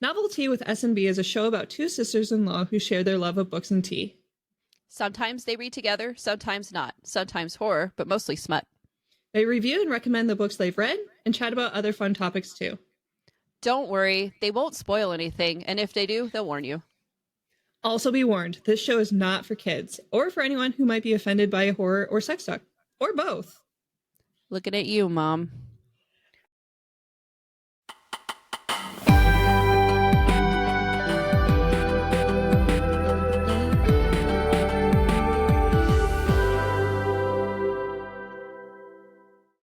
Novel Tea with S&B is a show about two sisters-in-law who share their love of books and tea. Sometimes they read together, sometimes not. Sometimes horror, but mostly smut. They review and recommend the books they've read and chat about other fun topics too. Don't worry, they won't spoil anything, and if they do, they'll warn you. Also be warned, this show is not for kids, or for anyone who might be offended by horror or sex talk, or both. Looking at you, Mom.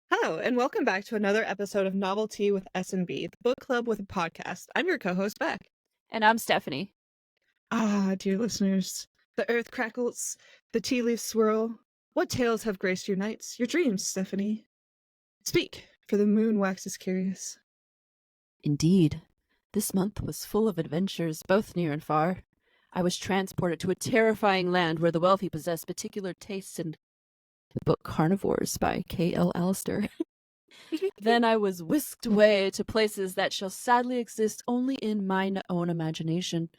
Hello, and welcome back to another episode of Novel Tea with S&B, the book club with a podcast. I'm your co-host, Bekk. And I'm Stephanie. Ah, dear listeners, the earth crackles, the tea leaves swirl. What tales have graced your nights, your dreams, Stephanie? Speak, for the moon waxes curious. Indeed. This month was full of adventures, both near and far. I was transported to a terrifying land where the wealthy possess particular tastes in the book Carnivores by K.L. Allister. Then I was whisked away to places that shall sadly exist only in mine own imagination,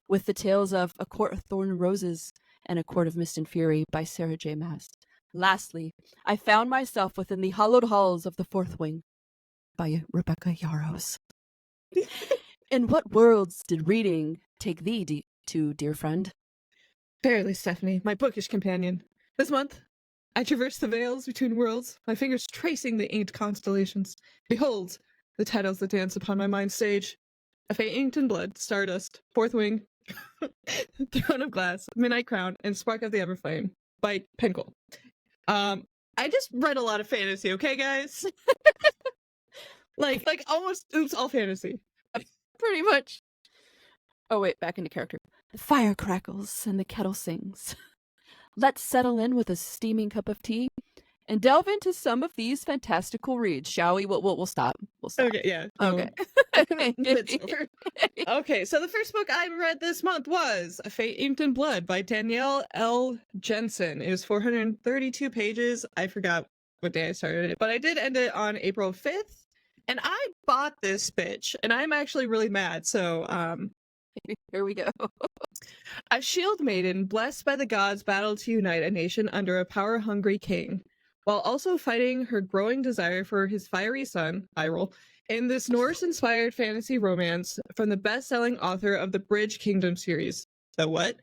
with the tales of A Court of Thorn and Roses and A Court of Mist and Fury by Sarah J. Maas. Lastly, I found myself within the hallowed halls of the Fourth Wing by Rebecca Yaros. In what worlds did reading take thee to, dear friend? Verily, Stephanie, my bookish companion. This month, I traverse the veils between worlds, my fingers tracing the inked constellations. Behold, the titles that dance upon my mind stage. A Fate Inked in Blood, Stardust, Fourth Wing, Throne of Glass, Midnight Crown, and Spark of the Everflame by Penn Cole. I just read a lot of fantasy, okay, guys? like almost all fantasy. Pretty much. Oh wait, back into character. The fire crackles and the kettle sings. Let's settle in with a steaming cup of tea and delve into some of these fantastical reads, shall we? We'll stop. We'll stop. Okay, yeah. Okay. It's over. Okay, so the first book I read this month was A Fate Inked in Blood by Danielle L. Jensen. It was 432 pages. I forgot what day I started it, but I did end it on April 5th. And I bought this bitch, and I'm actually really mad, so, Here we go. A shield maiden, blessed by the gods, battled to unite a nation under a power-hungry king, while also fighting her growing desire for his fiery son, Hyrule, in this Norse-inspired fantasy romance from the best-selling author of the Bridge Kingdom series. The what?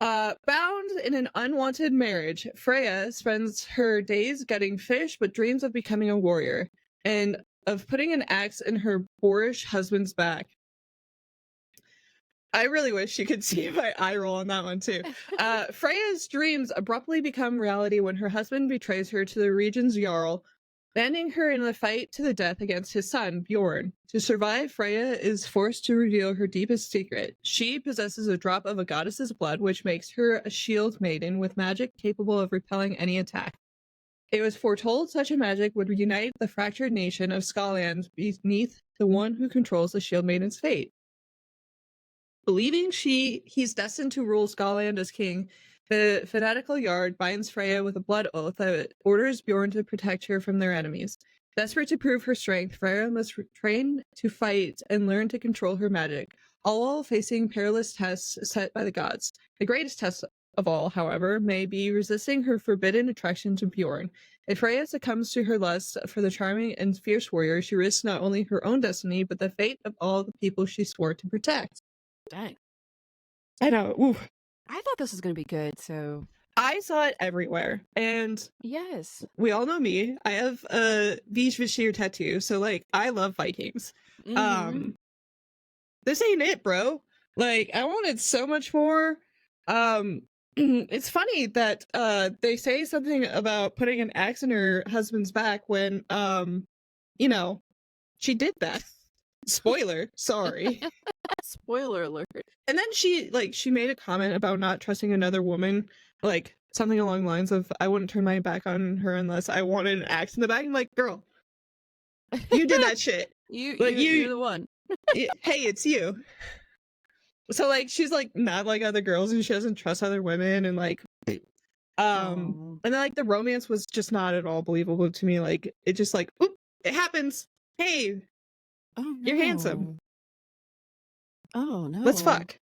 Bound in an unwanted marriage, Freya spends her days gutting fish but dreams of becoming a warrior, and of putting an axe in her boorish husband's back. I really wish you could see my eye roll on that one too. Freya's dreams abruptly become reality when her husband betrays her to the region's Jarl, landing her in a fight to the death against his son, Bjorn. To survive, Freya is forced to reveal her deepest secret. She possesses a drop of a goddess's blood, which makes her a shield maiden with magic capable of repelling any attack. It was foretold such a magic would reunite the fractured nation of Skaland beneath the one who controls the shield maiden's fate. Believing he's destined to rule Skaland as king, the fanatical Jarl binds Freya with a blood oath that orders Bjorn to protect her from their enemies. Desperate to prove her strength, Freya must train to fight and learn to control her magic, all while facing perilous tests set by the gods. The greatest test of all, however, may be resisting her forbidden attraction to Bjorn. If Freya succumbs to her lust for the charming and fierce warrior, she risks not only her own destiny, but the fate of all the people she swore to protect. Dang. I know. Oof. I thought this was going to be good, so... I saw it everywhere, and Yes. we all know me. I have a Vishvashir tattoo, so, like, I love Vikings. Mm-hmm. This ain't it, bro. Like, I wanted so much more. It's funny that they say something about putting an axe in her husband's back when, you know, she did that. Spoiler, sorry. Spoiler alert. And then she made a comment about not trusting another woman, like something along the lines of, I wouldn't turn my back on her unless I wanted an axe in the back. I'm like, girl, you did that shit. You're the one. Hey, it's you. So, like, she's, like, not like other girls, and she doesn't trust other women, and, like, and then, like, the romance was just not at all believable to me. Like, it just, like, oop, it happens. Hey, Oh, you're handsome. Oh no. Let's fuck.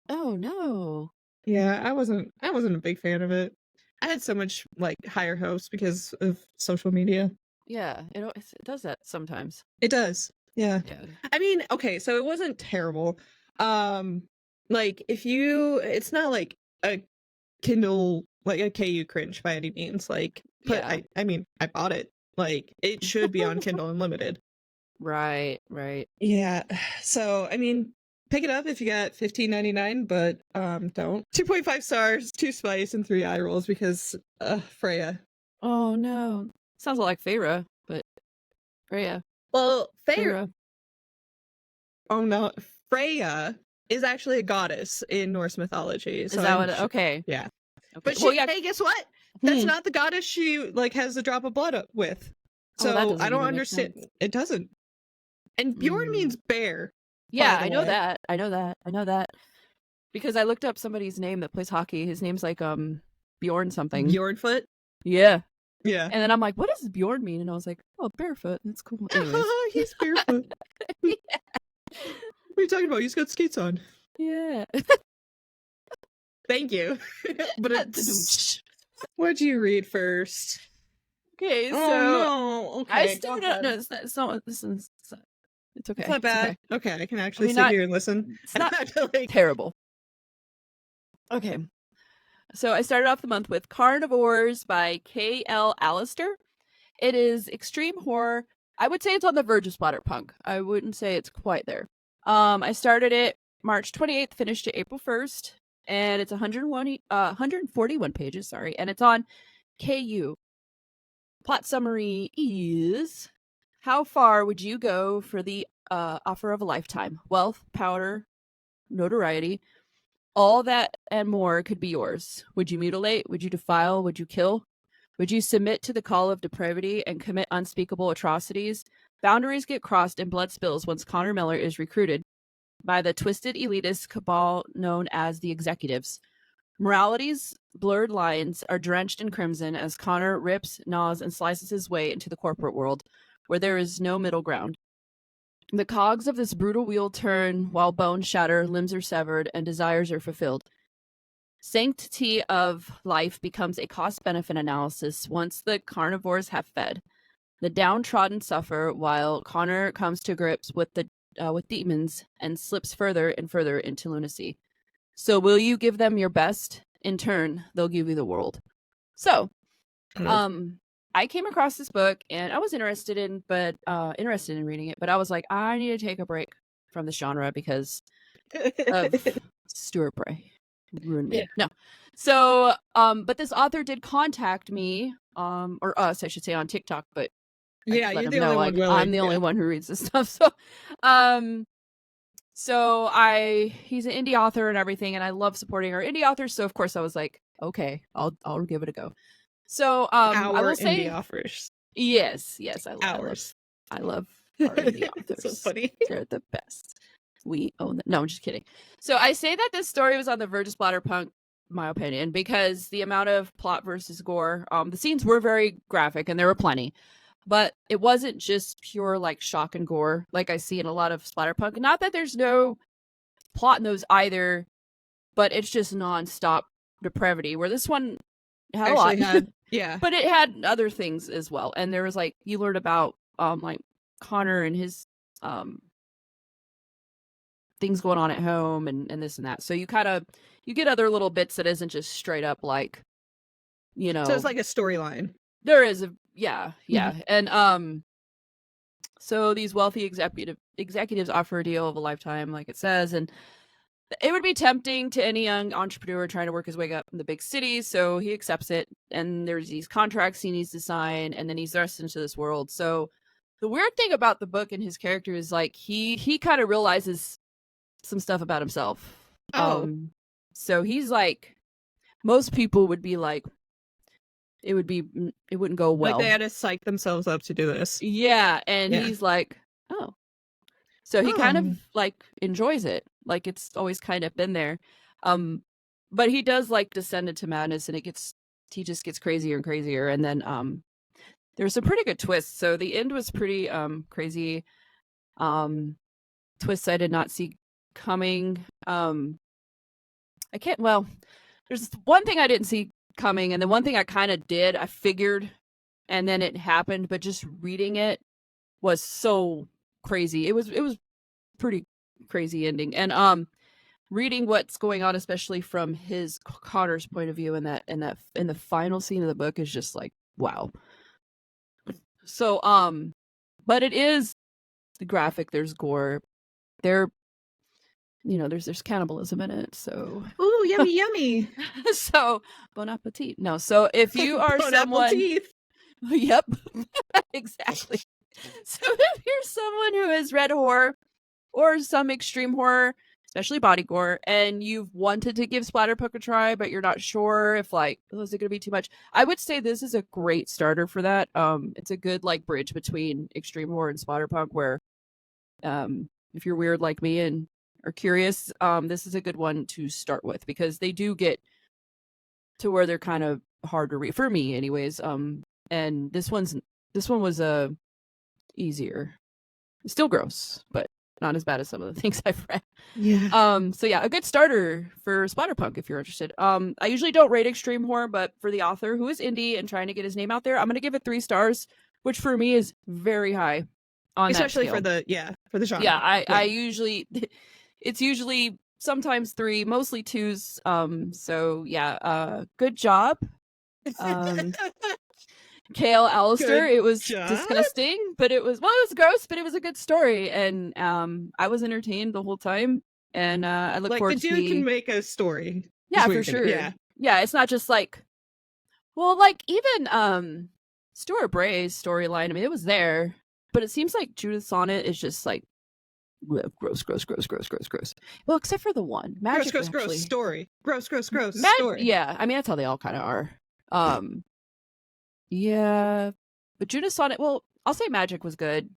Oh no. Yeah, I wasn't a big fan of it. I had so much like higher hopes because of social media. Yeah, it does that sometimes. It does. Yeah. Yeah. I mean, okay, so it wasn't terrible. Like it's not like a Kindle, like a KU cringe by any means. Like, but Yeah. I mean, I bought it. Like, it should be on Kindle Unlimited. Right. Yeah. So, I mean, pick it up if you got $15.99, but don't. 2.5 stars, 2 spice, and 3 eye rolls because Freya. Oh no. Sounds a lot like Feyre, but Freya. Well, Feyre. Oh no, Freya is actually a goddess in Norse mythology. Is So that what? Okay. yeah. Okay. But Well, yeah. hey, guess what? That's Hmm. not the goddess she like has a drop of blood up with. Oh, that So doesn't I don't even make understand. sense. It doesn't. And Bjorn means bear. Yeah, by the I know way. that. I know that. Because I looked up somebody's name that plays hockey. His name's like Bjorn something. Bjornfoot. Yeah. Yeah. And then I'm like, what does Bjorn mean? And I was like, oh, barefoot. That's cool. Anyways. He's barefoot. Yeah. What are you talking about? He's got skates on. Yeah. Thank you. But it's what'd you read first? Okay, so oh no. Okay. I started out. No, it's not. It's okay. It's not bad. Okay, I can actually sit here and listen. It's not like terrible. Okay. So I started off the month with Carnivores by K.L. Allister. It is extreme horror. I would say it's on the verge of splatterpunk. I wouldn't say it's quite there. I started it March 28th, finished it April 1st, and it's 141 pages, and it's on KU. Plot summary is: how far would you go for the offer of a lifetime? Wealth, power, notoriety, all that and more could be yours. Would you mutilate? Would you defile? Would you kill? Would you submit to the call of depravity and commit unspeakable atrocities? Boundaries get crossed and blood spills once Connor Miller is recruited by the twisted elitist cabal known as the Executives. Morality's blurred lines are drenched in crimson as Connor rips, gnaws, and slices his way into the corporate world, where there is no middle ground. The cogs of this brutal wheel turn while bones shatter, limbs are severed, and desires are fulfilled. Sanctity of life becomes a cost-benefit analysis once the carnivores have fed. The downtrodden suffer while Connor comes to grips with demons and slips further and further into lunacy. So will you give them your best? In turn, they'll give you the world. So, I came across this book and I was interested in reading it, but I was like, I need to take a break from this genre because of Stuart Bray. Ruined me. Yeah. No. So, but this author did contact me, or us, I should say, on TikTok, but yeah, you're the only one willing. I'm the only one who reads this stuff. So, he's an indie author and everything, and I love supporting our indie authors. So of course I was like, okay, I'll give it a go. So, I will say indie offers. Yes, I love our indie authors. So funny. They're the best. We own them. No, I'm just kidding. So I say that this story was on the verge of splatterpunk, my opinion, because the amount of plot versus gore, the scenes were very graphic and there were plenty, but it wasn't just pure like shock and gore like I see in a lot of splatterpunk. Not that there's no plot in those either, but it's just nonstop depravity. Where this one had a lot, yeah, but it had other things as well. And there was like you learned about like Connor and his things going on at home and this and that. So you get other little bits that isn't just straight up like, you know. So it's like a storyline. There is Mm-hmm. And so these wealthy executives offer a deal of a lifetime, like it says, and it would be tempting to any young entrepreneur trying to work his way up in the big cities. So he accepts it, and there's these contracts he needs to sign, and then he's thrust into this world. So the weird thing about the book and his character is like he kind of realizes some stuff about himself. So he's like, most people would be like, it wouldn't go well. Like they had to psych themselves up to do this. Yeah, and he's like, oh. So he kind of like enjoys it. Like it's always kind of been there. But he does like descend into madness, and he just gets crazier and crazier. And then there's some pretty good twists. So the end was pretty crazy. Twists I did not see coming. I can't. Well, there's one thing I didn't see coming, and the one thing I kind of did. I figured, and then it happened. But just reading it was so crazy. It was pretty crazy ending, and reading what's going on, especially from his Connor's point of view, in the final scene of the book is just like wow. So but it is graphic. There's gore. There's cannibalism in it. So ooh, yummy, yummy. So bon appetit. No, so if you are Bon someone, appetit. yep, exactly. So if you're someone who has read horror or some extreme horror, especially body gore, and you've wanted to give Splatterpunk a try, but you're not sure if like, oh, is it going to be too much? I would say this is a great starter for that. It's a good like bridge between extreme horror and Splatterpunk, where if you're weird like me and are curious, this is a good one to start with, because they do get to where they're kind of hard to read for me anyways. And this one was easier. It's still gross, but not as bad as some of the things I've read. Yeah. So yeah, a good starter for Splatterpunk if you're interested. I usually don't rate extreme horror, but for the author who is indie and trying to get his name out there, I'm gonna give it 3 stars, which for me is very high on Especially that for scale. the genre. Yeah, I usually it's usually sometimes 3, mostly 2s. So yeah, good job. Kale Allister. Good It was job. disgusting, but it was gross, but it was a good story, and I was entertained the whole time, and I look like forward the to dude can make a story. yeah, for sure. Yeah, it's not just like, well, like even Stuart Bray's storyline. I mean, it was there, but it seems like Judith Sonnet is just like gross. Well, except for the one magic. Gross story. Gross story. Yeah, I mean that's how they all kind of are. Yeah, but Judith Sonnet. Well, I'll say magic was good,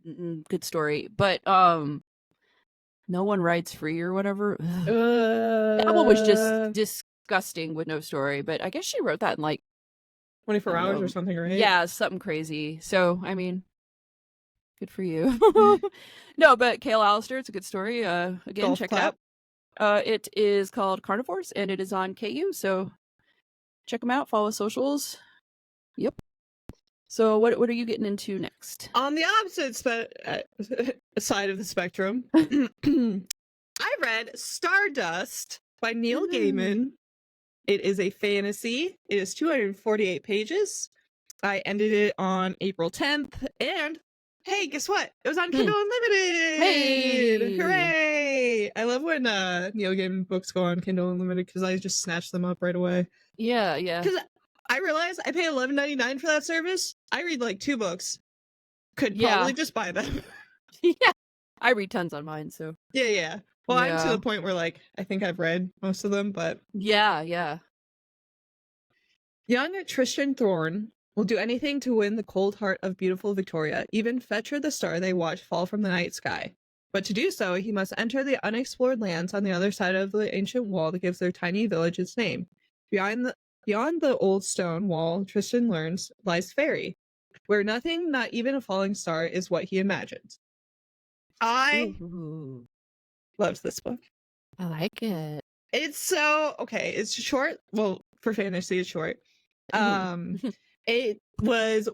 good story, but no one rides free or whatever. That one was just disgusting with no story. But I guess she wrote that in like 24 hours or something, right? Yeah, something crazy. So I mean, good for you. No, but Kale Allister, it's a good story. Again, Golf check clap. it out. It is called Carnivores, and it is on KU. So check them out. Follow socials. Yep. So what are you getting into next? On the opposite side of the spectrum, I read Stardust by Neil Gaiman. It is a fantasy. It is 248 pages. I ended it on April 10th, and hey, guess what? It was on Kindle Unlimited! Hey! Hooray! I love when Neil Gaiman books go on Kindle Unlimited, because I just snatch them up right away. Yeah. Because I realize I pay $11.99 for that service. I read like 2 books. Could probably just buy them. Yeah. I read tons on mine, so. Yeah. Well, I'm to the point where like I think I've read most of them, but yeah. Young Tristan Thorne will do anything to win the cold heart of beautiful Victoria, even fetch her the star they watch fall from the night sky. But to do so, he must enter the unexplored lands on the other side of the ancient wall that gives their tiny village its name. Beyond the old stone wall, Tristan learns, lies Fairy, where nothing, not even a falling star, is what he imagines. I loved this book. I like it. It's so okay. It's short. Well, for fantasy, it's short. It was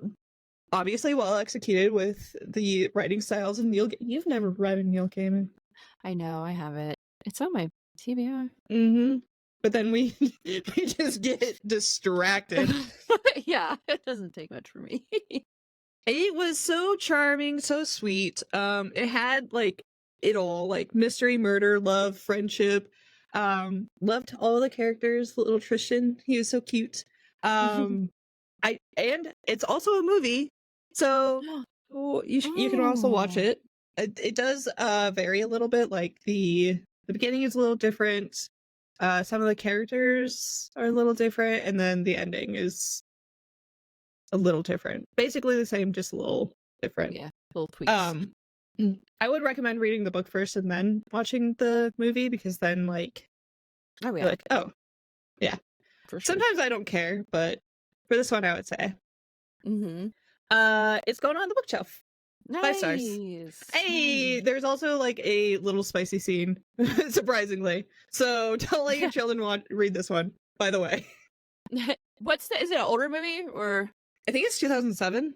obviously well executed with the writing styles of Neil. You've never read a Neil Gaiman. I know, I haven't. It's on my TBR. But then we just get distracted. Yeah, it doesn't take much for me. It was so charming, so sweet. It had like it all, like mystery, murder, love, friendship. Loved all the characters. Little Tristan, he was so cute. And it's also a movie, so you can also watch it. It does vary a little bit. Like the beginning is a little different. Some of the characters are a little different, and then the ending is a little different. Basically the same, just a little different. Yeah, little tweaks. I would recommend reading the book first and then watching the movie, because then like, oh yeah, like, oh yeah. For sure. Sometimes I don't care, but for this one, I would say. It's going on the bookshelf. 5 stars. Nice. Hey, there's also like a little spicy scene, surprisingly. So don't let your children read this one, by the way. Is it an older movie or? I think it's 2007.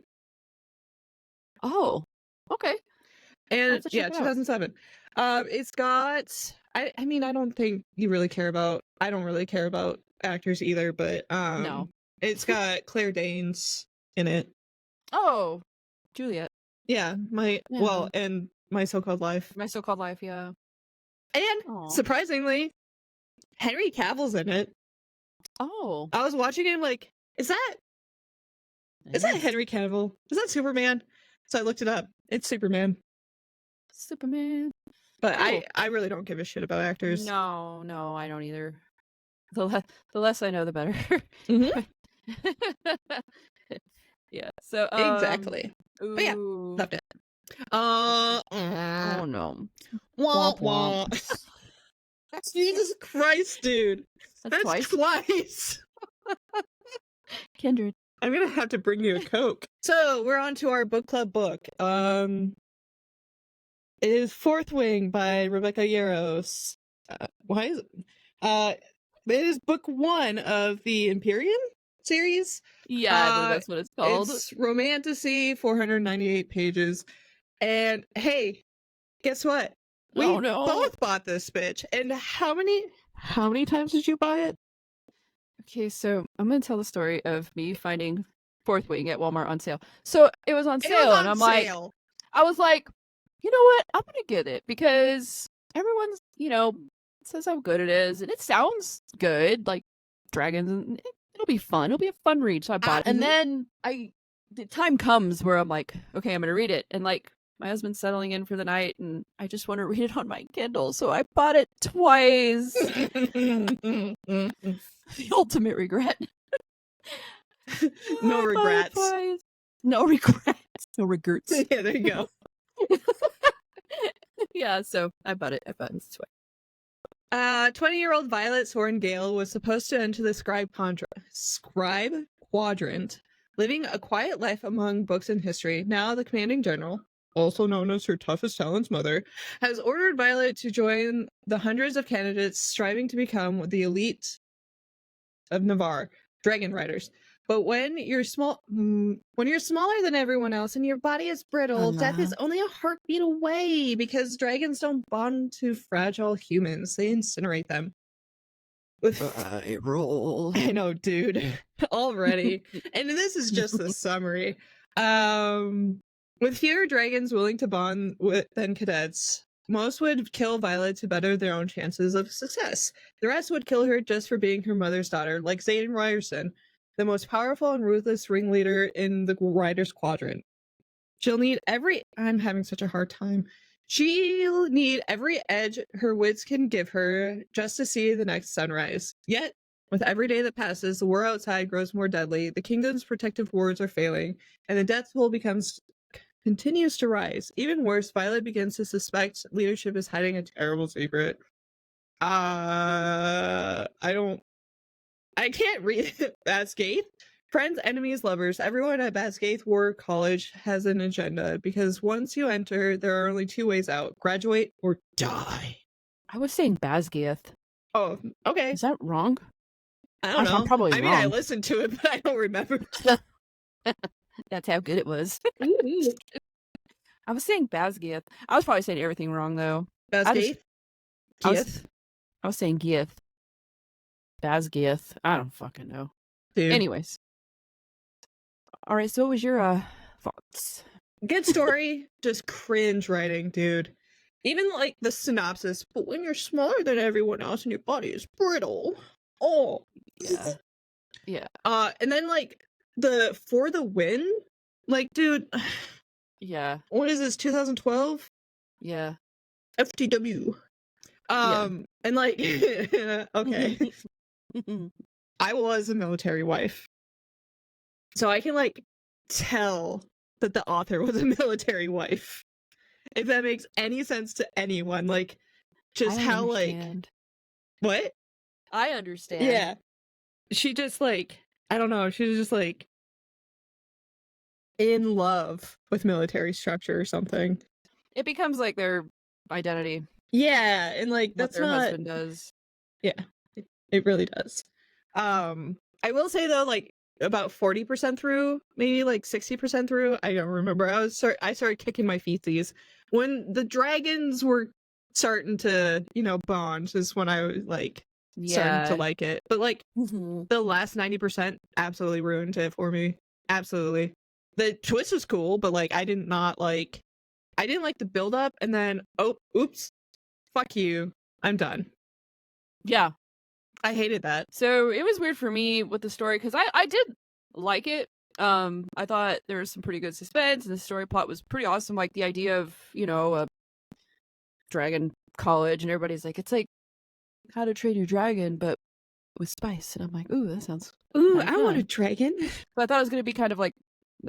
Oh, okay. And yeah, 2007. It's got, I mean, I don't think you really care about, I don't really care about actors either, but No. it's got Claire Danes in it. Oh, Juliet. Yeah, and My So-Called Life. My So-Called Life, yeah. And Aw. surprisingly, Henry Cavill's in it. Oh. I was watching it like, is that Henry Cavill? Is that Superman? So I looked it up. It's Superman. Superman. But Cool. I really don't give a shit about actors. No, I don't either. The less I know, the better. Mhm. Yeah. So Exactly. Ooh. But yeah, loved it. Oh no. Womp Womp womp. Jesus Christ, dude. That's twice. Kindred. I'm gonna have to bring you a Coke. So we're on to our book club book. It is Fourth Wing by Rebecca Yaros. Why is it? It is book 1 of the Empyrean series. Yeah, I believe that's what it's called. It's romantasy, 498 pages. And hey, guess what? We both bought this bitch. And how many times did you buy it? Okay, so I'm gonna tell the story of me finding Fourth Wing at Walmart on sale. So it was on sale, and I was like, you know what? I'm gonna get it because everyone's, says how good it is, and it sounds good, like dragons, and it'll be fun. It'll be a fun read. So I bought it, and then the time comes where I'm like, okay, I'm gonna read it, and like my husband's settling in for the night, and I just want to read it on my Kindle, so I bought it twice. The ultimate regret. No regrets. No regrets. No regrets. Yeah, there you go. Yeah, so I bought it twice. 20-year-old Violet Sorengale was supposed to enter the scribe quadrant, living a quiet life among books and history. Now the commanding general, also known as her toughest talent's mother, has ordered Violet to join the hundreds of candidates striving to become the elite of Navarre, dragon riders. But when you're smaller than everyone else and your body is brittle, death is only a heartbeat away because dragons don't bond to fragile humans. They incinerate them. I roll. I know, dude. Already. And this is just the summary. With fewer dragons willing to bond than cadets, most would kill Violet to better their own chances of success. The rest would kill her just for being her mother's daughter, like Zayden Ryerson, the most powerful and ruthless ringleader in the Riders Quadrant. She'll need I'm having such a hard time. She'll need every edge her wits can give her just to see the next sunrise. Yet, with every day that passes, the war outside grows more deadly, the kingdom's protective wards are failing, and the death toll continues to rise. Even worse, Violet begins to suspect leadership is hiding a terrible secret. I can't read it. Basgate. Friends, enemies, lovers, everyone at Basgate War College has an agenda because once you enter, there are only 2 ways out: graduate or die. I was saying Basgiath. Oh, okay. Is that wrong? I don't know. I'm probably wrong. I mean, I listened to it, but I don't remember. That's how good it was. I was saying Basgiath. I was probably saying everything wrong, though. Basgate? I was saying Gieth. Basgiath. I don't fucking know. Dude. Anyways. All right, so what was your thoughts? Good story, just cringe writing, dude. Even like the synopsis, but when you're smaller than everyone else and your body is brittle. Oh. Yeah. Yeah. And then like for the win, like, dude. Yeah. What is this, 2012? Yeah. FTW. And like, okay. I was a military wife. So I can like tell that the author was a military wife. If that makes any sense to anyone, like just how like what? I understand. Yeah. She just like, I don't know, she was just like in love with military structure or something. It becomes like their identity. Yeah, and like What that's their not. husband does. Yeah, it really does. I will say though, like about 40% through, maybe like 60% through, I don't remember. I started kicking my feetsies when the dragons were starting to, bond. Is when I was like starting to Yeah. like it. But like Mhm. the last 90% absolutely ruined it for me. Absolutely. The twist was cool, but like I didn't like the build up, and then oops, fuck you, I'm done. Yeah. I hated that. So it was weird for me with the story because I did like it. I thought there was some pretty good suspense and the story plot was pretty awesome. Like the idea of, a dragon college and everybody's like, it's like How to Train Your Dragon, but with spice. And I'm like, ooh, that sounds Ooh, kinda I want a fun. dragon. So I thought it was going to be kind of like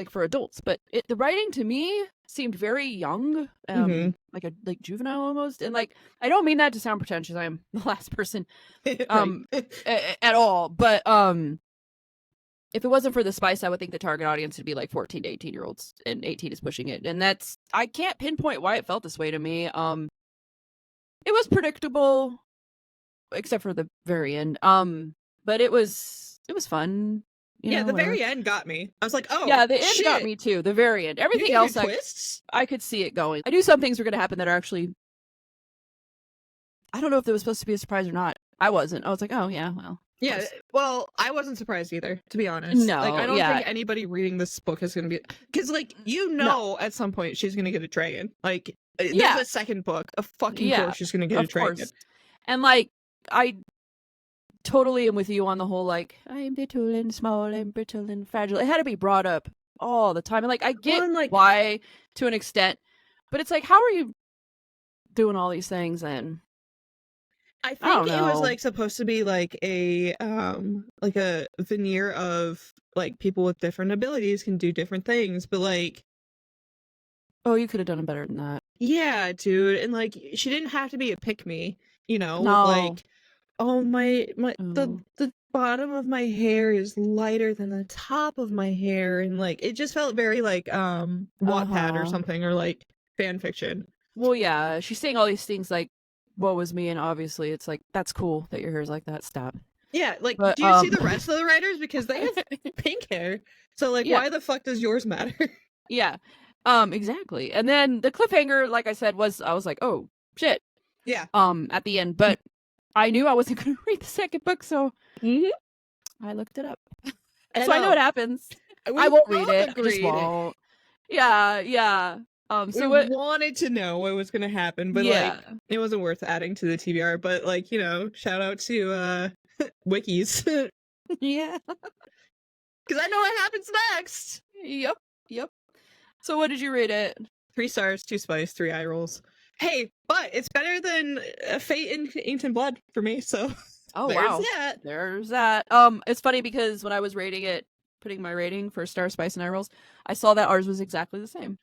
for adults, but the writing to me seemed very young, Mhm. like juvenile almost. And like, I don't mean that to sound pretentious. I am the last person Right. at all, but if it wasn't for the spice, I would think the target audience would be like 14 to 18 year olds, and 18 is pushing it. And I can't pinpoint why it felt this way to me. It was predictable, except for the very end. But it was fun. Yeah, the Whatever. very end got me. I was like, oh, Yeah, the end shit. got me too. The very end. Everything else, Twists. I could see it going. I knew some things were going to happen that are actually. I don't know if it was supposed to be a surprise or not. I wasn't. I was like, oh yeah, well. Yeah, well, I wasn't surprised either, to be honest. No, like I don't yeah. think anybody reading this book is gonna be, because like at some point she's gonna get a dragon. Like Yeah. there's a second book. Of fucking Yeah, course she's gonna get a dragon. Course. And like I totally am with you on the whole like I am little and small and brittle and fragile. It had to be brought up all the time. And like I get why to an extent, but it's like, how are you doing all these things and I think it was like supposed to be like a veneer of like people with different abilities can do different things, but like, oh, you could have done it better than that. Yeah, dude, and like she didn't have to be a pick-me, No. like, oh the bottom of my hair is lighter than the top of my hair, and like it just felt very like Wattpad or something, or like fan fiction. Well, yeah, she's saying all these things like, woe was me, and obviously it's like, that's cool that your hair is like that. Stop. Yeah, like, do you see the rest of the writers? Because they have pink hair. So, like, why the fuck does yours matter? Yeah, exactly. And then the cliffhanger, like I said, I was like, oh, shit. Yeah. At the end. But I knew I wasn't going to read the second book, so I looked it up. So I know what happens. I won't read it. I just won't. Yeah. So we wanted to know what was going to happen, but like it wasn't worth adding to the TBR. But like, shout out to wikis. Yeah, because I know what happens next. Yep. So what did you rate it? 3 stars, 2 spice, 3 eye rolls. Hey, but it's better than Fate in Ancient Blood for me. So there's that. It's funny because when I was rating it, putting my rating for star, spice, and eye rolls, I saw that ours was exactly the same.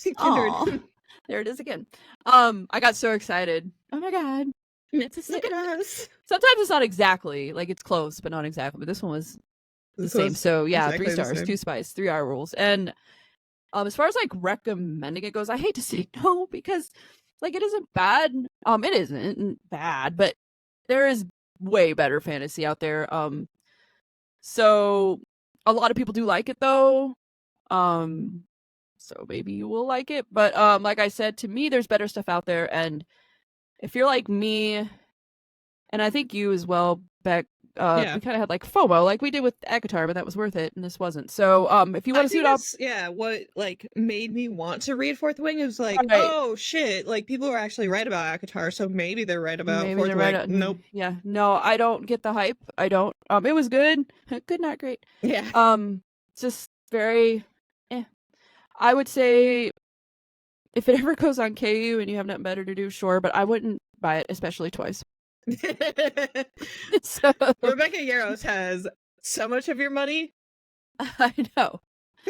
Kindred. There it is again. I got so excited. Oh my god. Look at us. Sometimes it's not exactly, like it's close, but not exactly. But this one was the same. So yeah, exactly 3 stars, 2 spice, 3 eye rolls. And as far as like recommending it goes, I hate to say no because like it isn't bad. It isn't bad, but there is way better fantasy out there. So a lot of people do like it though. So maybe you will like it. But like I said, to me, there's better stuff out there. And if you're like me, and I think you as well, Bekk, we kind of had like FOMO, like we did with ACOTAR, but that was worth it, and this wasn't. So if you want to see what like made me want to read Fourth Wing is like, oh shit, like people are actually right about ACOTAR, so maybe they're right about Fourth Wing. Nope. Yeah, no, I don't get the hype. I don't. It was good, not great. Yeah. Just very. I would say if it ever goes on KU and you have nothing better to do, sure, but I wouldn't buy it, especially twice. So Rebecca Yaros has so much of your money. I know.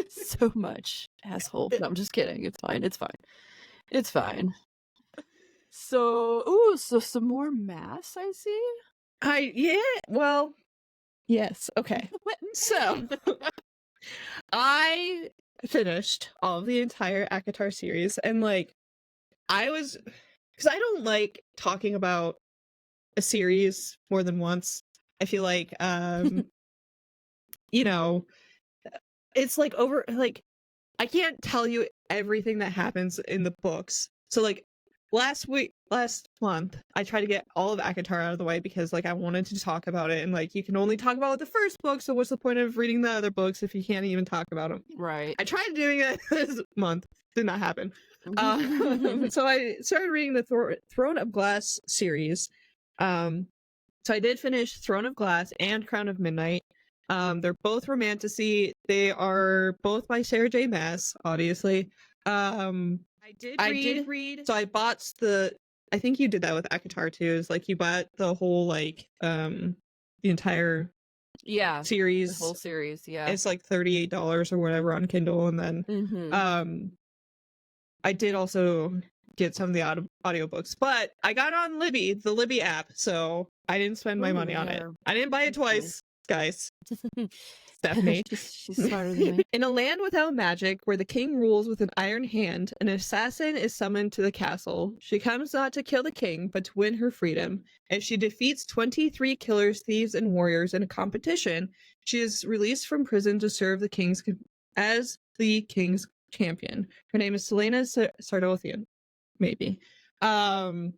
So much, asshole. No, I'm just kidding. It's fine. So some more Maas, I see. Well, yes. Okay. So I finished all of the entire ACOTAR series, and like because I don't like talking about a series more than once. I feel like you know, it's like over like I can't tell you everything that happens in the books. So like last month, I tried to get all of ACOTAR out of the way because like I wanted to talk about it, and like you can only talk about the first book, so what's the point of reading the other books if you can't even talk about them? Right. I tried doing it this month, did not happen. So I started reading the Throne of Glass series. So I did finish Throne of Glass and Crown of Midnight. They're both romantasy. They are both by Sarah J. Maas, obviously. I did read. So I bought I think you did that with ACOTAR too. Is like you bought the whole like the entire series. The whole series, yeah. It's like $38 or whatever on Kindle, and then I did also get some of the audiobooks, but I got on Libby, the Libby app, so I didn't spend my money on it. I didn't buy it twice, guys. Stephanie. She's smarter than me. In a land without magic, where the king rules with an iron hand, an assassin is summoned to the castle. She comes not to kill the king, but to win her freedom. If she defeats 23 killers, thieves, and warriors in a competition, she is released from prison to serve as the king's champion. Her name is Selena Sardothian. Maybe. The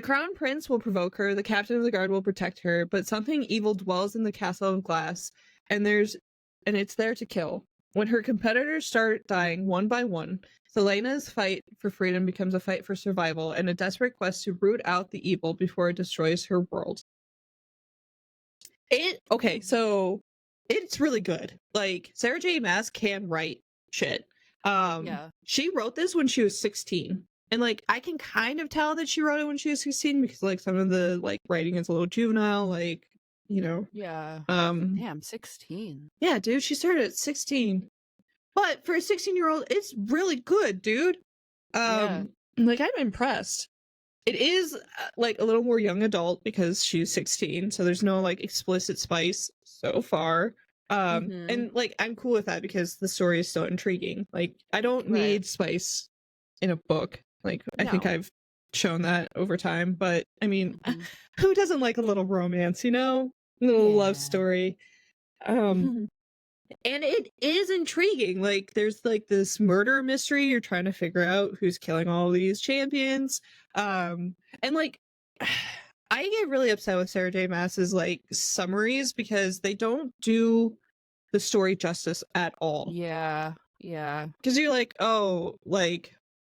crown prince will provoke her, the captain of the guard will protect her, but something evil dwells in the castle of glass, and it's there to kill. When her competitors start dying one by one, Selena's fight for freedom becomes a fight for survival and a desperate quest to root out the evil before it destroys her world. So it's really good. Like, Sarah J. Maas can write shit. She wrote this when she was 16. And like I can kind of tell that she wrote it when she was 16 because like some of the like writing is a little juvenile, like, you know. Yeah. Damn, 16. Yeah, dude, she started at 16. But for a 16-year-old, it's really good, dude. Like I'm impressed. It is like a little more young adult because she's 16, so there's no like explicit spice so far. And like I'm cool with that because the story is so intriguing. Like I don't need spice in a book. Like I think I've shown that over time, but I mean, who doesn't like a little romance, you know? A little love story. And it is intriguing. Like there's like this murder mystery, you're trying to figure out who's killing all these champions. And like I get really upset with Sarah J. Maas's like summaries because they don't do the story justice at all. Yeah. Because you're like, oh, like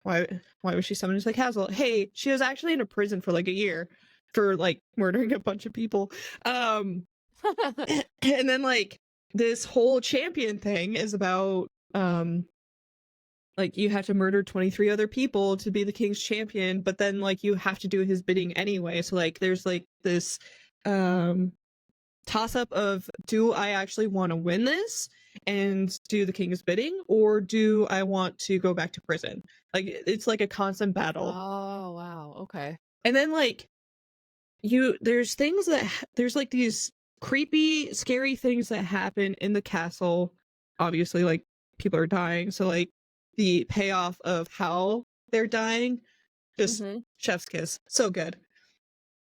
why was she summoned to the castle? Hey, she was actually in a prison for like a year for like murdering a bunch of people. And then like this whole champion thing is about like you have to murder 23 other people to be the king's champion, but then like you have to do his bidding anyway. So like there's like this toss up of, do I actually want to win this and do the king's bidding, or do I want to go back to prison? Like it's like a constant battle. Oh wow, okay. And then like there's like these creepy, scary things that happen in the castle. Obviously, like people are dying, so like the payoff of how they're dying, just chef's kiss, so good.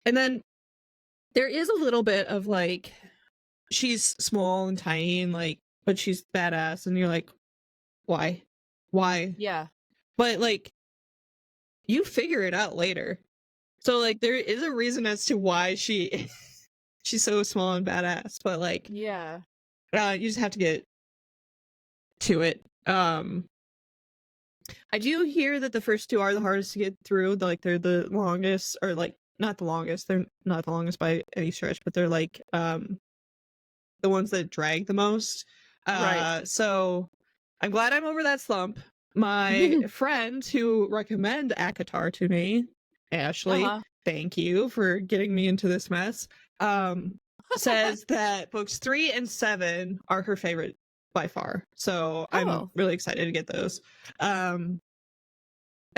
And then there is a little bit of like she's small and tiny and like, but she's badass, and you're like, why? Yeah. But like you figure it out later. So like there is a reason as to why she's so small and badass, but like you just have to get to it. I do hear that the first two are the hardest to get through. Like they're the longest, or like not the longest. They're not the longest by any stretch, but they're like the ones that drag the most. Right. So I'm glad I'm over that slump. My friend who recommended ACOTAR to me, Ashley, thank you for getting me into this mess, says that books 3 and 7 are her favorite by far. So I'm really excited to get those. A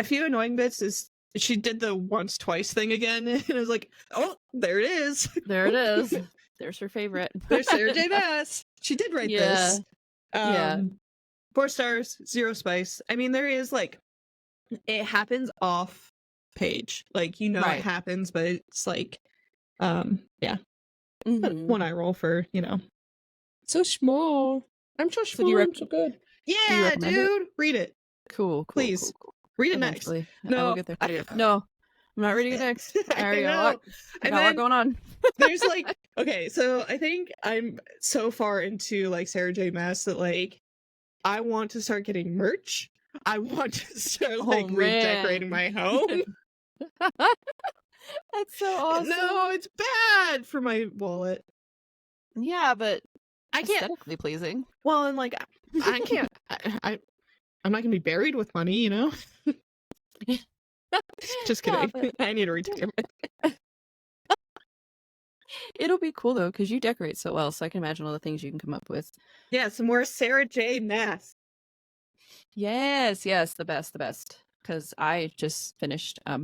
few annoying bits is she did the once twice thing again, and I was like, oh, there it is. There it is. There's her favorite. There's Sarah J. Maas. She did write this. 4 stars, 0 spice. I mean, there is like, it happens off page. Like, it Right. happens, but it's like, yeah. But Mhm. 1 eye roll for, so small. I'm so So small. do you I'm so good. do you Yeah, recommend it? dude. Read it. Cool. Please. Read it next. Eventually. I will No. get there. No, I'm not reading it next. I already got a lot. I And got a lot then going on. there's like, okay, so I think I'm so far into like Sarah J. Maas that like I want to start getting merch. I want to start like redecorating my home. That's so awesome. No, it's bad for my wallet. Yeah, but I can't. aesthetically pleasing. Well, and like I can't. I'm not gonna be buried with money, you know. Just kidding. Yeah, I need a retirement. it'll be cool though, because you decorate so well, so I can imagine all the things you can come up with. Yeah, some more Sarah J. Maas. Yes, the best. Because I just finished A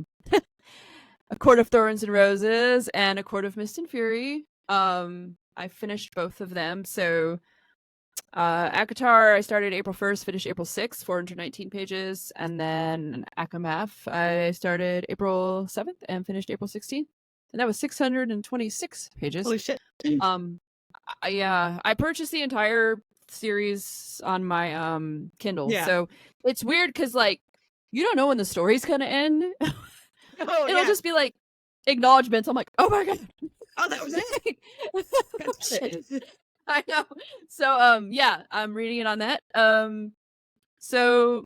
Court of Thorns and Roses and A Court of Mist and Fury. I finished both of them. So ACOTAR, I started April 1st, finished April 6th, 419 pages. And then ACOMAF, I started April 7th and finished April 16th. And that was 626 pages. Holy shit. I purchased the entire series on my Kindle. Yeah. So it's weird because like you don't know when the story's gonna end. Oh, It'll just be like acknowledgments. I'm like, oh my god. Oh, that was it. Shit. I know. So yeah, I'm reading it on that. So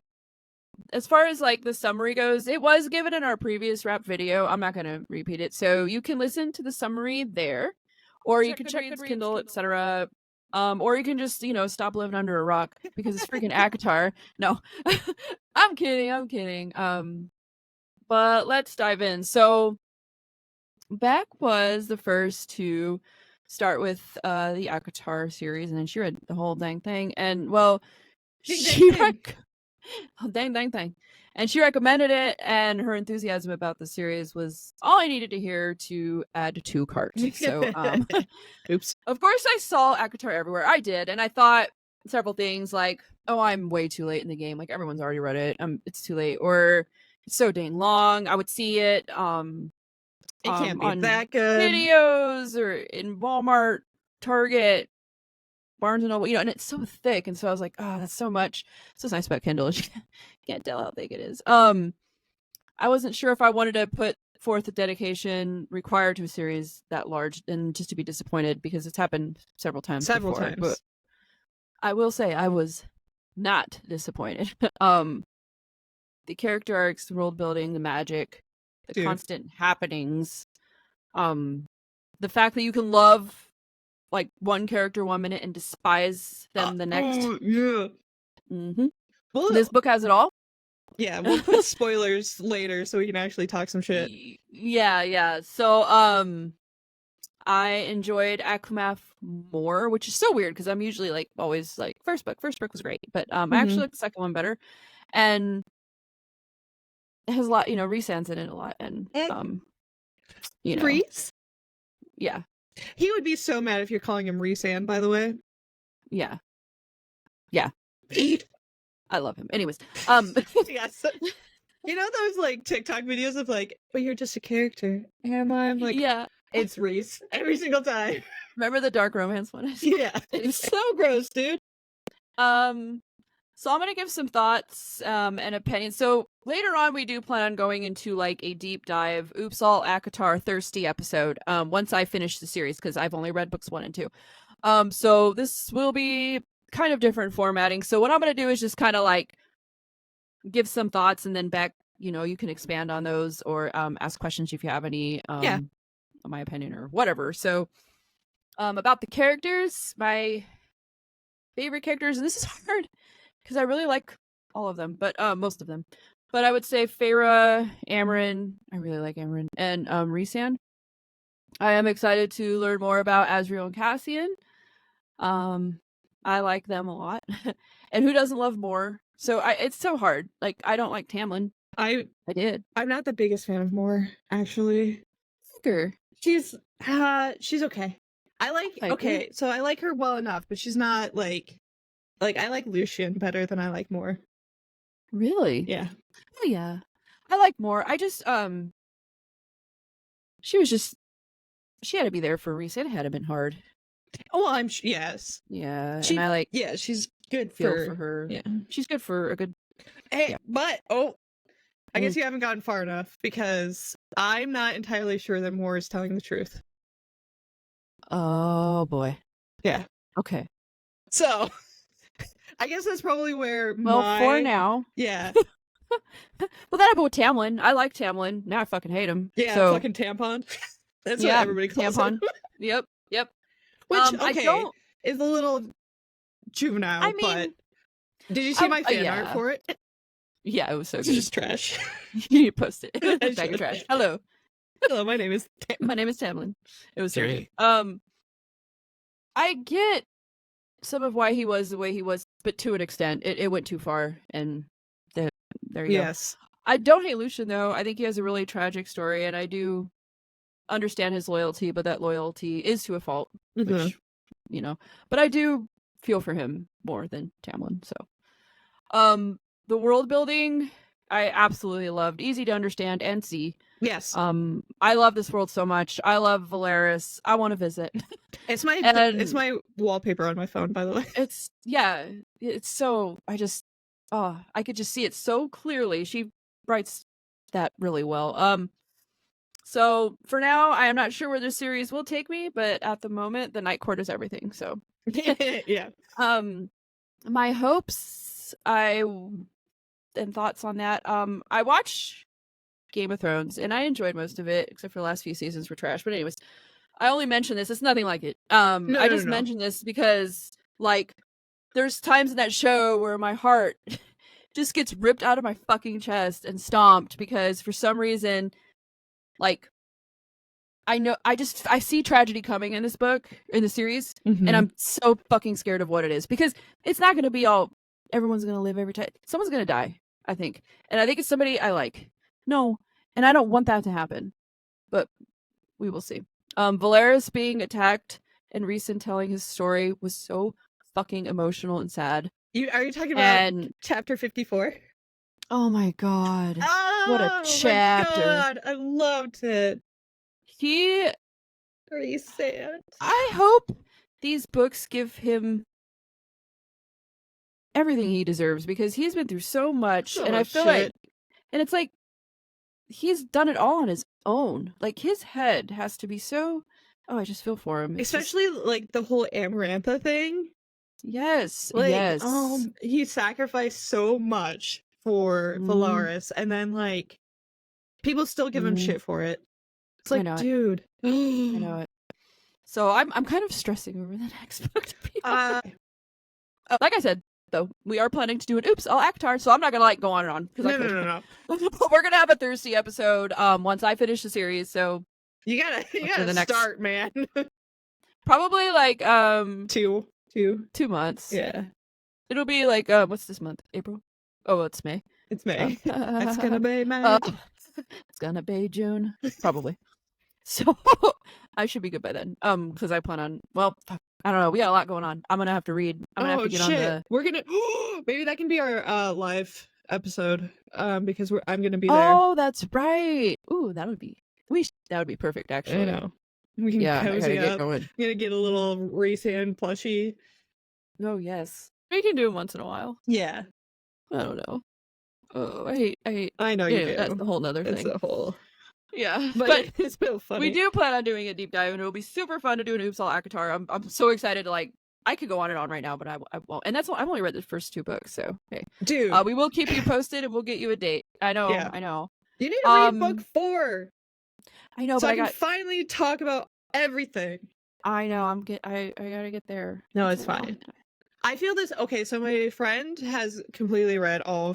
as far as like the summary goes, it was given in our previous wrap video. I'm not gonna repeat it. So you can listen to the summary there, or you can check Goodreads, Kindle, etc. Or you can just, stop living under a rock because it's freaking ACOTAR. No. I'm kidding. But let's dive in. So Bekk was the first to start with the ACOTAR series, and then she read the whole dang thing. And well, dang thing. And she recommended it, and her enthusiasm about the series was all I needed to hear to add to cart. So, oops. Of course, I saw ACOTAR everywhere. I did, and I thought several things like, "Oh, I'm way too late in the game. Like everyone's already read it. It's too late, or it's so dang long." I would see it. It can't be on that good. Videos or in Walmart, Target, Barnes and Noble, and it's so thick, and so I was like, oh, that's so much. So it's nice about Kindle. You can't tell how thick it is. I wasn't sure if I wanted to put forth the dedication required to a series that large and just to be disappointed because it's happened several times. But I will say I was not disappointed. The character arcs, the world building, the magic, the constant happenings, the fact that you can love like one character 1 minute and despise them the next. Yeah. Mm-hmm. Well, this book has it all. Yeah, we'll put spoilers later so we can actually talk some shit. Yeah. So, I enjoyed ACOMAF more, which is so weird because I'm usually like always like first book was great, but I actually like the second one better, and it has a lot, Rhysand's in it a lot, and Rhys? Yeah. He would be so mad if you're calling him Rhysand, by the way. Yeah. I love him. Anyways, yes. Those like TikTok videos of like, but you're just a character. And I'm like, yeah, it's Rhys every single time. Remember the dark romance one? Yeah. It's so gross, dude. So I'm going to give some thoughts and opinions. So later on, we do plan on going into like a deep dive, Oops All ACOTAR Thirsty episode once I finish the series because I've only read books 1 and 2. So this will be kind of different formatting. So what I'm going to do is just kind of like give some thoughts and then Bekk, you can expand on those or ask questions if you have any, my opinion or whatever. So about the characters, my favorite characters, and this is hard because I really like all of them, but most of them. But I would say Feyre, Amren, I really like Amren, and Rhysand. I am excited to learn more about Azriel and Cassian. I like them a lot. And who doesn't love Mor? So it's so hard. Like, I don't like Tamlin. I did. I'm not the biggest fan of Mor, actually. Sure. She's okay. So I like her well enough, but she's not like Like, I like Lucian better than I like Moore. Really? Yeah. Oh yeah. I like more. I just she had to be there for a reason. It had to been hard. Oh, well, yes. Yeah. She, and I like yeah, she's good feel for for her. Yeah. She's good for a good Hey, Yeah. but I guess you haven't gotten far enough because I'm not entirely sure that Moore is telling the truth. Oh boy. Yeah. Okay. So I guess that's probably where For now. Yeah. Well, that happened with Tamlin. I like Tamlin. Now I fucking hate him. Yeah, so, fucking tampon. That's what everybody calls tampon. It. Yep. Which, I don't... is a little juvenile, but did you see my fan art for it? Yeah, it was so It's good. just trash. You need to post it. Bag of trash. Hello, my name is Tamlin. It was so good. I get some of why he was the way he was, but to an extent, it went too far, and there you go. I don't hate Lucian though. I think he has a really tragic story, and I do understand his loyalty, but that loyalty is to a fault, which But I do feel for him more than Tamlin. So, the world building I absolutely loved. Easy to understand and see. Yes. I love this world so much. I love Valeris. I want to visit. It's my wallpaper on my phone, by the way. It's so I could just see it so clearly. She writes that really well. So for now, I am not sure where this series will take me, but at the moment, the Night Court is everything. So yeah. My hopes and thoughts on that. I watched Game of Thrones and I enjoyed most of it, except for the last few seasons were trash. But anyways, I only mention this. It's nothing like it. I just mention this because like there's times in that show where my heart just gets ripped out of my fucking chest and stomped because for some reason, like I see tragedy coming in this book, in the series, and I'm so fucking scared of what it is because it's not going to be all everyone's going to live every time. Someone's going to die, I think. And I think it's somebody I like. No, and I don't want that to happen. But we will see. Valeris being attacked and Rhys telling his story was so fucking emotional and sad. Are you talking about chapter 54? Oh my god. What a chapter. My god, I loved it. Pretty sad. I hope these books give him everything he deserves because he's been through so much and I feel like and it's like he's done it all on his own. Like his head has to be so I just feel for him. Especially like the whole Amarantha thing. Yes. Like, yes. He sacrificed so much for Valeris and then like people still give him shit for it. It's like, dude. I know it. So I'm kind of stressing over the next book to be honest. Like I said, though, we are planning to do an Oops, I'll ACOTAR, so I'm not gonna like go on and on. No. We're gonna have a Thursday episode once I finish the series, so you gotta start, man. Probably like 2 months. Yeah. It'll be like what's this month? April? Oh, it's May. It's May. It's gonna be May. It's gonna be June. Probably. So I should be good by then. Because I plan on I don't know, we got a lot going on. I'm gonna have to read. I'm gonna have to get on the we're gonna maybe that can be our live episode. Because I'm gonna be there. Oh, that's right. Ooh, that would be perfect actually. I know. We can cozy up. I'm gonna get a little Rhys-Anne plushie. Oh yes. We can do it once in a while. Yeah. I don't know. Oh, I know you do. That's the whole nother thing. It's a whole Yeah. But it's still funny. We do plan on doing a deep dive and it'll be super fun to do an Oops All ACOTAR. I'm so excited to I could go on and on right now, but I won't. And I've only read the first 2 books, so hey. Dude. We will keep you posted and we'll get you a date. I know. You need to read book 4. I know, so but I can finally talk about everything. I know. I gotta get there. No, it's fine. I feel this. Okay, so my friend has completely read all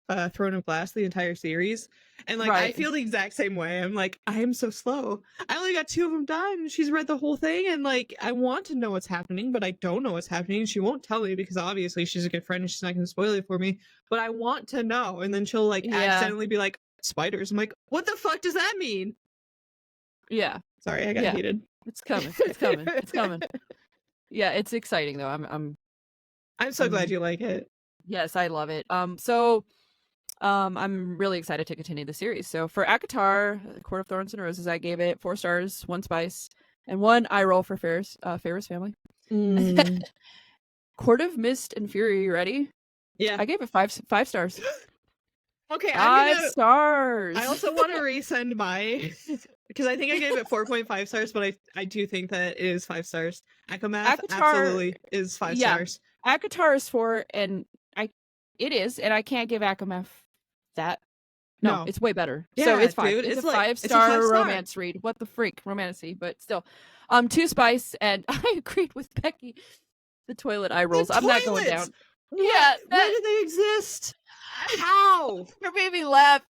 of Throne of Glass, the entire series, and I feel the exact same way. I'm like, I am so slow. I only got 2 of them done, and she's read the whole thing, and I want to know what's happening, but I don't know what's happening. She won't tell me because obviously she's a good friend and she's not going to spoil it for me. But I want to know, and then she'll accidentally be like, spiders. I'm like, what the fuck does that mean? Yeah. Sorry, I got heated. It's coming. It's coming. It's coming. Yeah, it's exciting though. I'm I'm so glad you like it. Yes, I love it. I'm really excited to continue the series. So for ACOTAR, Court of Thorns and Roses, I gave it 4 stars, 1 spice, and 1 eye roll for Ferris family. Mm. Court of Mist and Fury, you ready? Yeah. I gave it 5 stars. Okay, 5 stars. I also want to resend my because I think I gave it 4.5 stars, but I do think that it is 5 stars. ACOTAR absolutely is 5 stars. ACOTAR is 4, and it is, and I can't give ACOMF that. No, it's way better. Yeah, so it's 5. Dude, It's a like, 5-star romance read. What the freak, romancy, but still. 2 spice, and I agreed with Becky. The toilet eye rolls. I'm not going down. Yeah, why do they exist? How? It made me laugh.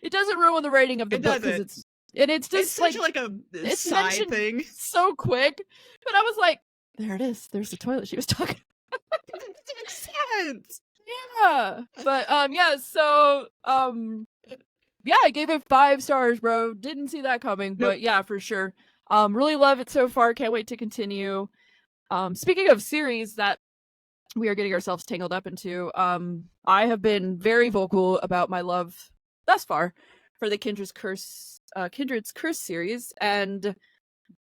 It doesn't ruin the rating of the book because it's just such like a side thing. So quick, but I was like, there it is. There's the toilet she was talking about. It makes sense. Yeah, but so I gave it 5 stars, bro. Didn't see that coming, but yeah, for sure. Really love it so far. Can't wait to continue. Speaking of series that we are getting ourselves tangled up into, I have been very vocal about my love thus far for the Kindred's Curse series, and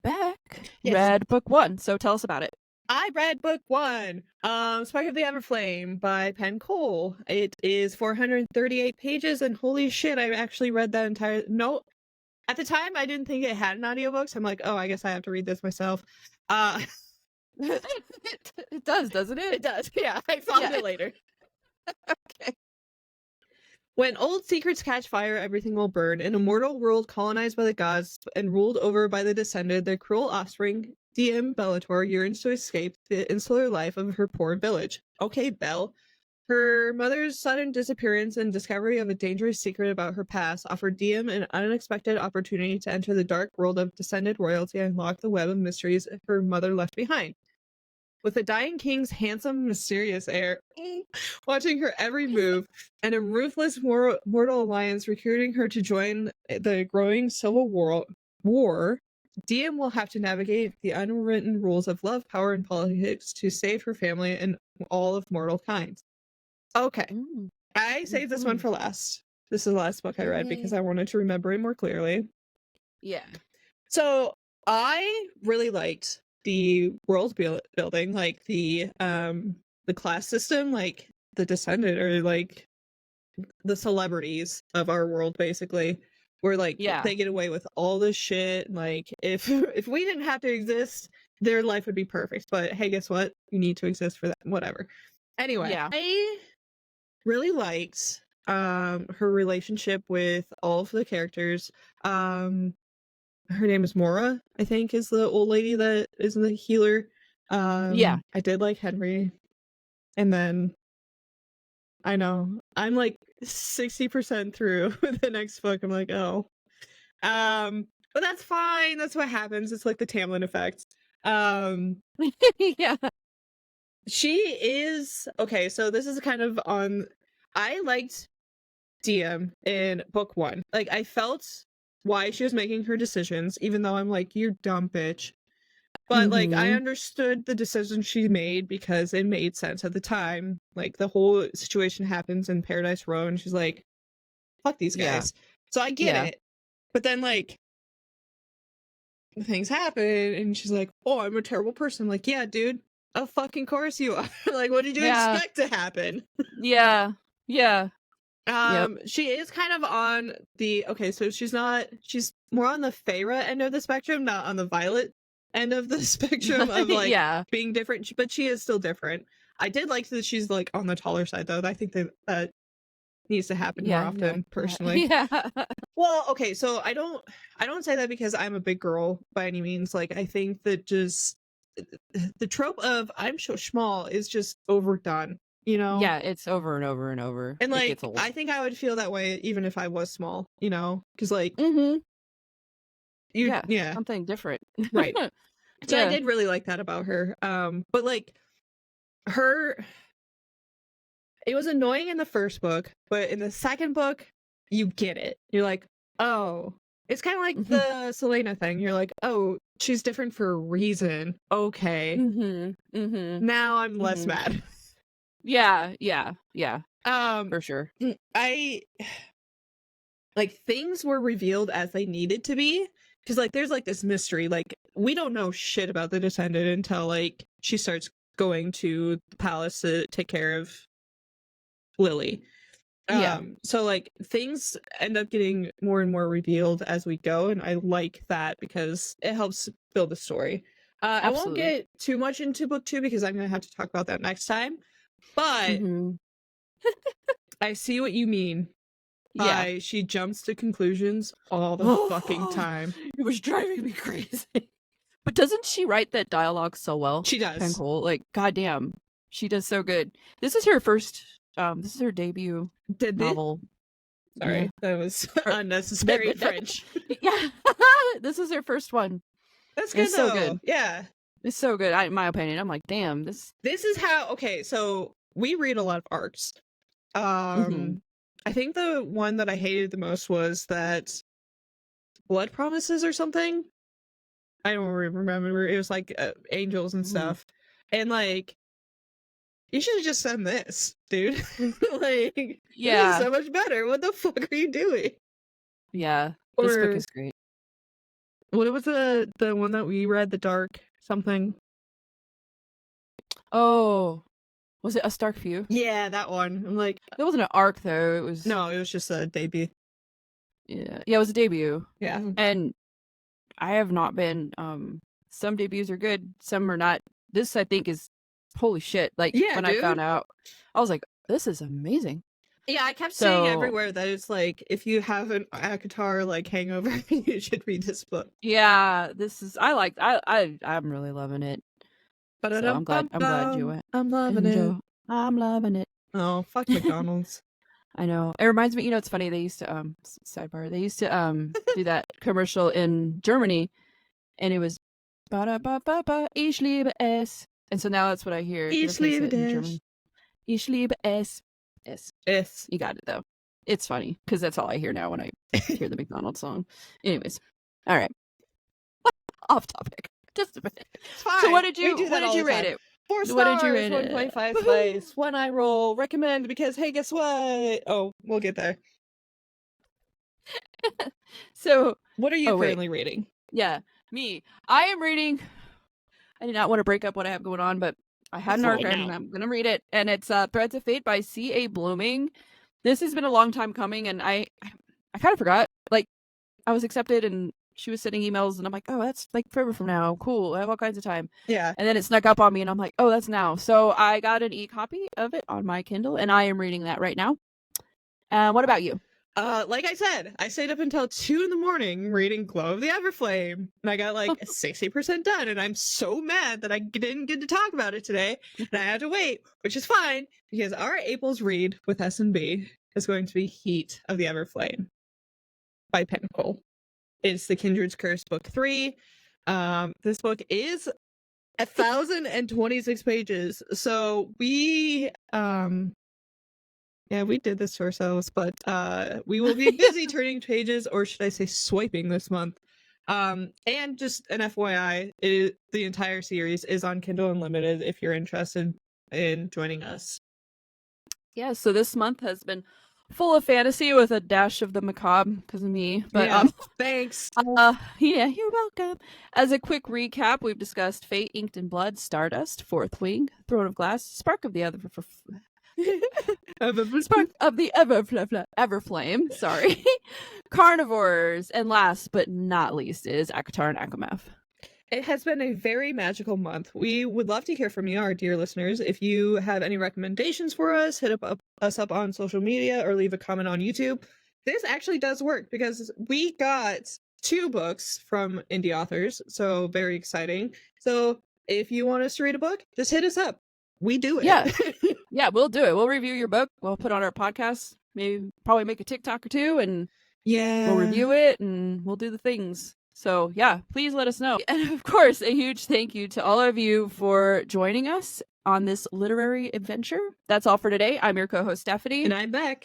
Bekk read book 1. So tell us about it. I read book 1, Spark of the Everflame by Penn Cole. It is 438 pages, and holy shit, I actually read that entire. No, at the time, I didn't think it had an audiobook, so I'm like, oh, I guess I have to read this myself. It does, doesn't it? It does, yeah. I found it later. Okay. When old secrets catch fire, everything will burn. In a mortal world colonized by the gods and ruled over by the Descended, their cruel offspring, DM Bellator, yearns to escape the insular life of her poor village. Okay, Belle. Her mother's sudden disappearance and discovery of a dangerous secret about her past offered DM an unexpected opportunity to enter the dark world of Descended royalty and unlock the web of mysteries her mother left behind. With the dying king's handsome, mysterious heir watching her every move, and a ruthless mortal alliance recruiting her to join the growing civil war, DM will have to navigate the unwritten rules of love, power, and politics to save her family and all of mortal kind. Okay. I saved this one for last. This is the last book I read because I wanted to remember it more clearly. Yeah. So I really liked the world building, like the class system, like the Descended, or like the celebrities of our world, basically, where like they get away with all this shit. Like if we didn't have to exist, their life would be perfect. But hey, guess what? You need to exist for that. Whatever. Anyway, I really liked her relationship with all of the characters. Her name is Mora, I think, is the old lady that is the healer. I did like Henry. And then I know I'm like 60% through the next book. I'm like, oh. But that's fine. That's what happens. It's like the Tamlin effect. Yeah. She is okay, so this is kind of on. I liked DM in book 1. Like, I felt why she was making her decisions, even though I'm like, you dumb bitch. But like, I understood the decision she made because it made sense at the time. Like, the whole situation happens in Paradise Row, and she's like, fuck these guys. So I get it. But then like, things happen, and she's like, oh, I'm a terrible person. I'm like, yeah, dude. Of fucking course you are. Like, what did you expect to happen? Yeah. She is kind of on the so she's more on the Feyre end of the spectrum, not on the Violet end of the spectrum of like being different, but she is still different. I did like that she's like on the taller side though. I think that needs to happen more often, personally. Yeah. Well, okay, so I don't say that because I'm a big girl by any means. Like, I think that just the trope of I'm so small is just overdone, you know? Yeah, it's over and over and over. And like, I think I would feel that way even if I was small, you know? Because like, something different. Right. So I did really like that about her. But like, it was annoying in the first book, but in the second book, you get it. You're like, oh. It's kind of like the Selena thing. You're like, oh, she's different for a reason. Okay. Now I'm less mad. Yeah, Um, for sure. I like things were revealed as they needed to be because like there's like this mystery. Like we don't know shit about the Descendant until like she starts going to the palace to take care of Lily. Yeah, So like things end up getting more and more revealed as we go, and I like that because it helps build the story. I won't absolutely. get too much into book 2 because I'm gonna have to talk about that next time. But Hmm. I see what you mean Yeah. by she jumps to conclusions all the fucking time. It was driving me crazy. But doesn't she write that dialogue so well? She Penn does. Cole, like, goddamn, she does so good. This is her first. This is her debut Did they? novel. Yeah. Sorry, that was Or- unnecessary that- French. Yeah. This is her first one. That's good It's so though. good. Yeah. It's so good. In my opinion, I'm like, damn, this. This is how. Okay, so we read a lot of arcs. Mhm. I think the one that I hated the most was that Blood Promises or something. I don't remember. It was like angels and Mhm. stuff, and like you should have just done this, dude. Like, this is Yeah. so much better. What the fuck are you doing? Yeah. This book Or is great. what was the one that we read, the dark something? Oh, was it A Stark View? Yeah, that one. I'm like, It wasn't an arc though. It was no, it was just a debut. Yeah, it was a debut. Yeah. And I have not been some debuts are good, some are not. This I think is holy shit. Like Yeah, when dude. I found out, I was like, this is amazing. Yeah, I kept saying So everywhere that it's like if you have an ACOTAR like hangover, you should read this book. yeah, this is I'm really loving it. So I'm glad you went. I'm loving it. Enjoy. I'm loving it. Oh, fuck McDonald's. I know. It reminds me, it's funny, they used to sidebar, they used to do that commercial in Germany, and it was ba da ba ba ba ich liebe es. And so now that's what I hear. Ich If I say liebe it in dich. German. Ich liebe es. Es. Yes. You got it though. It's funny because that's all I hear now when I hear the McDonald's song. Anyways, all right. Off topic. Just a minute. It's fine. So what did We you do that all the rate time. it? 4 stars, What did you rate it? 1.5 spice, 1 eye roll, recommend because hey, guess what? Oh, we'll get there. So What are you Oh, wait. currently reading? yeah, me. I am reading. I did not want to break up what I have going on, but I had an That's arc right and now. I'm gonna read it, and it's Threads of Fate by C.A. Blooming. This has been a long time coming, and I kind of forgot. Like, I was accepted, and she was sending emails, and I'm like, oh, that's like forever from now. Cool, I have all kinds of time. Yeah. And then it snuck up on me, and I'm like, oh, that's now. So I got an e-copy of it on my Kindle, and I am reading that right now. What about you? Like I said, I stayed up until 2 in the morning reading Glow of the Everflame, and I got like 60% done, and I'm so mad that I didn't get to talk about it today, and I had to wait, which is fine, because our April's read with S&B is going to be Heat of the Everflame by Penn Cole. It's the Kindred's Curse book 3. This book is 1,026 pages, so we we did this to ourselves, but we will be busy turning pages, or should I say swiping this month. And just an FYI, the entire series is on Kindle Unlimited if you're interested in joining us. Yeah, so this month has been full of fantasy with a dash of the macabre because of me. But Yeah, thanks. yeah, you're welcome. As a quick recap, we've discussed Fate, Inked in Blood, Stardust, Fourth Wing, Throne of Glass, Spark of the Spark of the Everflame, sorry. Carnivores, and last but not least is ACOTAR and ACOMAF. It has been a very magical month. We would love to hear from you, our dear listeners. If you have any recommendations for us, hit us up on social media or leave a comment on YouTube. This actually does work because we got 2 books from indie authors, so very exciting. So if you want us to read a book, just hit us up. We do it. Yeah. Yeah, we'll do it. We'll review your book. We'll put on our podcast. Maybe probably make a TikTok or 2 and we'll review it and we'll do the things. So yeah, please let us know. And of course, a huge thank you to all of you for joining us on this literary adventure. That's all for today. I'm your co-host Stephanie. And I'm Bekk.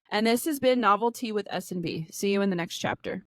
And this has been Novelty with S&B. See you in the next chapter.